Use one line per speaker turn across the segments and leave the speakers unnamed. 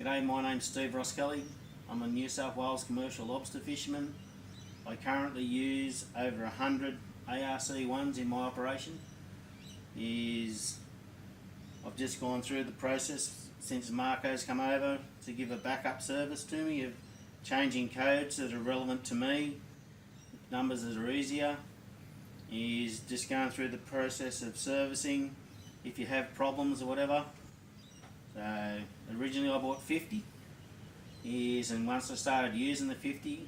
G'day, my name's Steve Rosskelly. I'm a New South Wales commercial lobster fisherman. I currently use over 100 ARC1s in my operation. I've just gone through the process since Marco's come over to give a backup service to me of changing codes that are relevant to me, numbers that are easier. Is just going through the process of servicing if you have problems or whatever. So originally I bought 50, and once I started using the 50,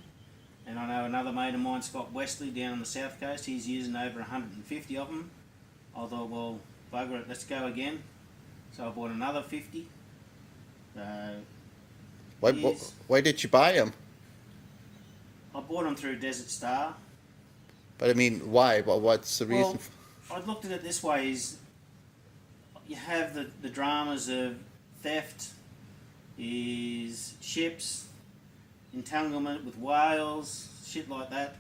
and I know another mate of mine, Scott Wesley, down on the south coast, he's using over 150 of them. I thought, well, bugger it, let's go again. So I bought another 50.
Why did you buy them?
I bought them through Desert Star.
But I mean, why? What's the reason?
Well, I looked at it this way: is you have the dramas of theft, is ships, entanglement with whales, shit like that.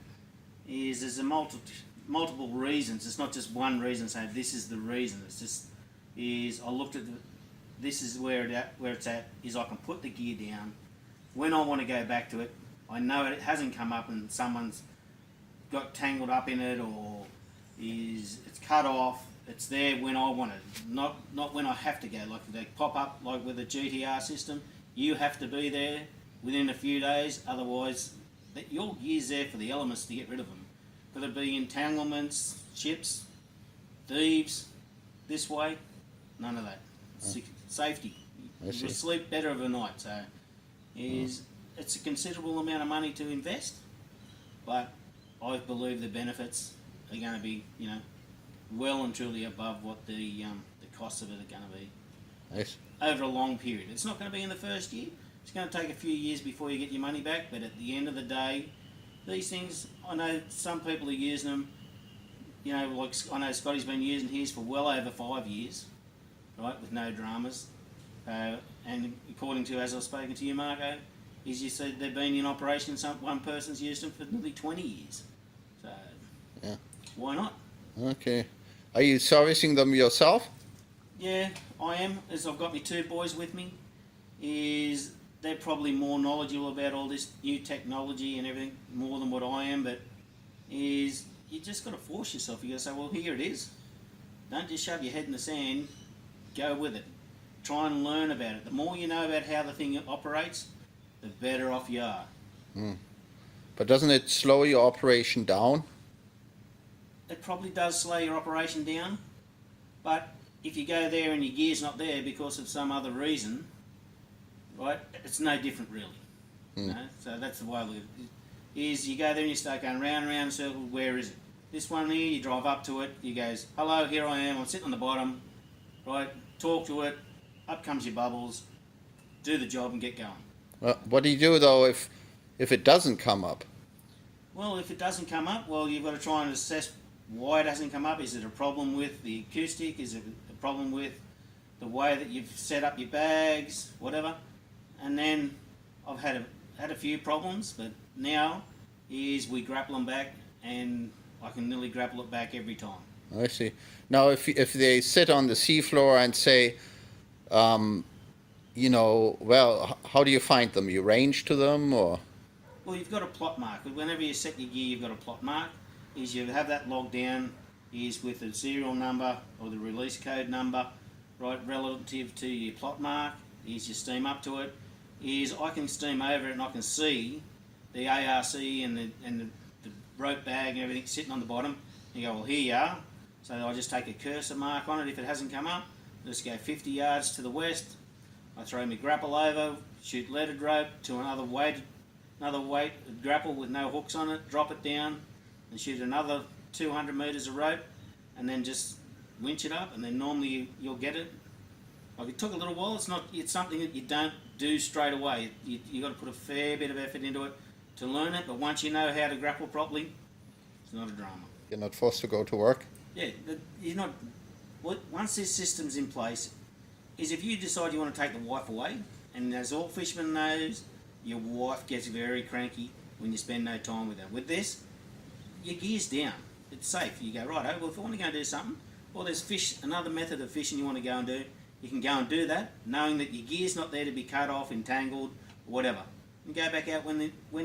There's a multiple reasons. It's not just one reason saying this is the reason. It's just I looked at this is where it's at. Is I can put the gear down when I want to go back to it. I know it hasn't come up and someone's got tangled up in it, or it's cut off. It's there when I want it, not when I have to go. Like they pop up like with a GTR system, you have to be there within a few days. Otherwise, your gear's there for the elements to get rid of them. Could it be entanglements, ships, thieves, this way? None of that. Safety. You'll sleep better overnight. So it's a considerable amount of money to invest, but I believe the benefits are going to be, well and truly above what the costs of it are going to be.
Yes. Over
a long period. It's not going to be in the first year. It's going to take a few years before you get your money back, but at the end of the day, these things, I know some people are using them, like I know Scotty's been using his for well over 5 years, right, with no dramas. And according to, as I've spoken to you, Marco, is you said they've been in operation, one person's used them for nearly 20 years. So,
yeah.
Why not?
Okay. Are you servicing them yourself?
Yeah, I am, as I've got my two boys with me. They're probably more knowledgeable about all this new technology and everything, more than what I am, but you just got to force yourself. You got to say, well, here it is. Don't just shove your head in the sand, go with it. Try and learn about it. The more you know about how the thing operates, the better off you are.
But doesn't it slow your operation down?
It probably does slow your operation down, but if you go there and your gear's not there because of some other reason, right, it's no different really. So that's the way I look at it. You go there and you start going round and round in circles. Where is it? This one here, you drive up to it, you goes, hello, here I am, I'm sitting on the bottom, right, talk to it, up comes your bubbles, do the job and get going.
What do you do though if it doesn't come up?
Well, if it doesn't come up, you've got to try and assess why it hasn't come up. Is it a problem with the acoustic? Is it a problem with the way that you've set up your bags, whatever? And then I've had a few problems, but now we grapple them back, and I can nearly grapple it back every time.
I see. Now, if they sit on the seafloor and say, how do you find them? You range to them, or?
Well, you've got a plot mark. Whenever you set your gear, you've got a plot mark. You have that logged down with the serial number or the release code number, right, relative to your plot mark. You steam up to it. I can steam over it and I can see the ARC and the rope bag and everything sitting on the bottom. You go, well, here you are. So I just take a cursor mark on it. If it hasn't come up, just go 50 yards to the west. I throw my grapple over, shoot leaded rope to another weight grapple with no hooks on it, drop it down, and shoot another 200 metres of rope, and then just winch it up, and then normally you'll get it. Like it took a little while. It's something that you don't do straight away. You got to put a fair bit of effort into it to learn it. But once you know how to grapple properly, it's not a drama.
You're not forced to go to work.
Yeah, you're not. Once this system's in place, if you decide you want to take the wife away, and as all fishermen knows, your wife gets very cranky when you spend no time with her. With this, your gear's down. It's safe. You go, right, well, if I want to go and do something, or there's another method of fishing you want to go and do, you can go and do that, knowing that your gear's not there to be cut off, entangled, whatever. And go back out when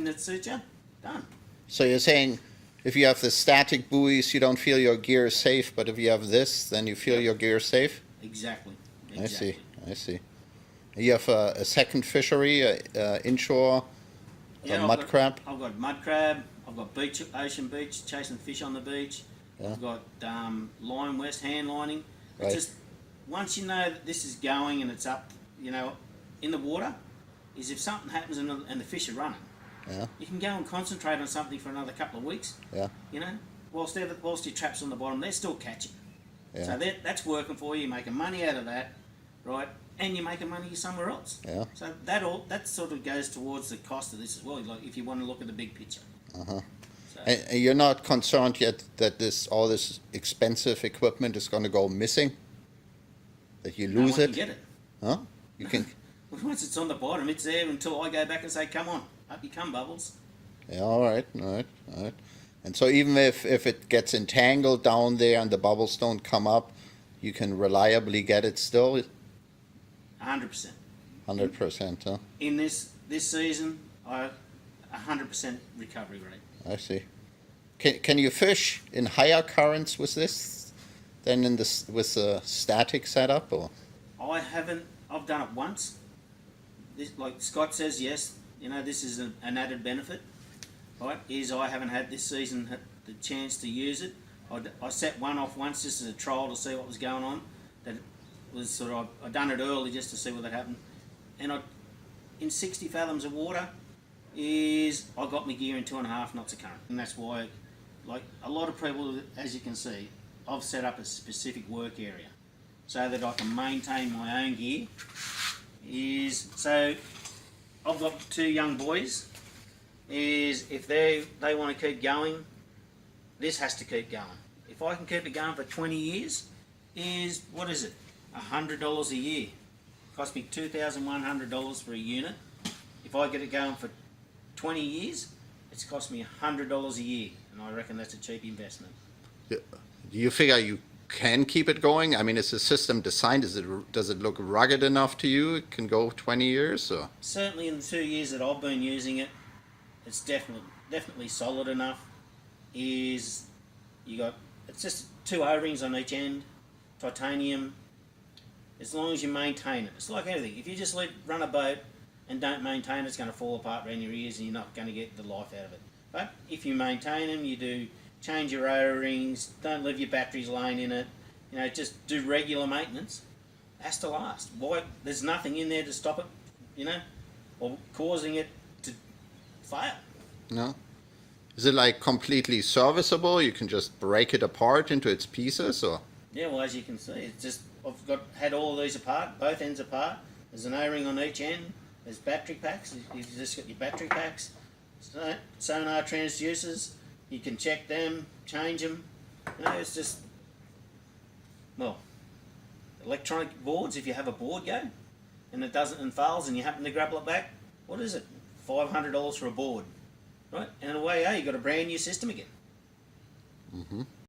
it suits you. Done.
So you're saying if you have the static buoys, you don't feel your gear is safe, but if you have this, then you feel your gear is safe?
Exactly.
I see. You have a second fishery, inshore, mud crab?
I've got mud crab, I've got ocean beach, chasing fish on the beach.
Yeah.
I've got line west, hand lining. It's
Right.
just, once you know that this is going and it's up, in the water, is if something happens and the fish are running,
Yeah,
you can go and concentrate on something for another couple of weeks.
yeah,
Whilst your traps on the bottom, they're still catching.
yeah.
So that's working for you. You're making money out of that, right? And you're making money somewhere else.
Yeah.
So that sort of goes towards the cost of this as well. Like if you want to look at the big picture.
Uh-huh.
So,
And you're not concerned yet that all this expensive equipment is going to go missing? That you
no
lose
one
it?
can get it.
Huh? You can.
Once it's on the bottom, it's there until I go back and say, "Come on, up you come, Bubbles."
Yeah, all right. And so even if it gets entangled down there and the bubbles don't come up, you can reliably get it still?
100%.
100%, huh?
In this season, 100% recovery rate.
I see. Can you fish in higher currents with this than with the static setup, or?
I haven't. I've done it once. This, like Scott says, yes. This is an added benefit, right? I haven't had this season the chance to use it. I set one off once just as a trial to see what was going on. That was sort of I done it early just to see what had happened, and in 60 fathoms of water I got my gear in 2.5 knots of current, and that's why, like a lot of people, as you can see, I've set up a specific work area so that I can maintain my own gear. So I've got 2 young boys. If they want to keep going, this has to keep going. If I can keep it going for 20 years, what is it? $100 a year. Cost me $2,100 for a unit. If I get it going for 20 years, it's cost me $100 a year, and I reckon that's a cheap investment.
Do you figure you can keep it going? I mean, is the system designed? Does it look rugged enough to you? It can go 20 years, or?
Certainly, in the 2 years that I've been using it, it's definitely solid enough. It's just 2 O-rings on each end, titanium. As long as you maintain it, it's like anything. If you just run a boat and don't maintain it, it's going to fall apart around your ears, and you're not going to get the life out of it. But if you maintain them, you do change your O-rings, don't leave your batteries laying in it, just do regular maintenance, it has to last. Why? There's nothing in there to stop it, or causing it to fail.
No? Is it like completely serviceable? You can just break it apart into its pieces, or?
Yeah, well, as you can see, it's just I've had all of these apart, both ends apart. There's an O-ring on each end. There's battery packs. You've just got your battery packs, sonar transducers. You can check them, change them. It's just, electronic boards. If you have a board go, and it doesn't and fails, and you happen to grab it back, what is it? $500 for a board, right? And away you got a brand new system again.
Mm-hmm.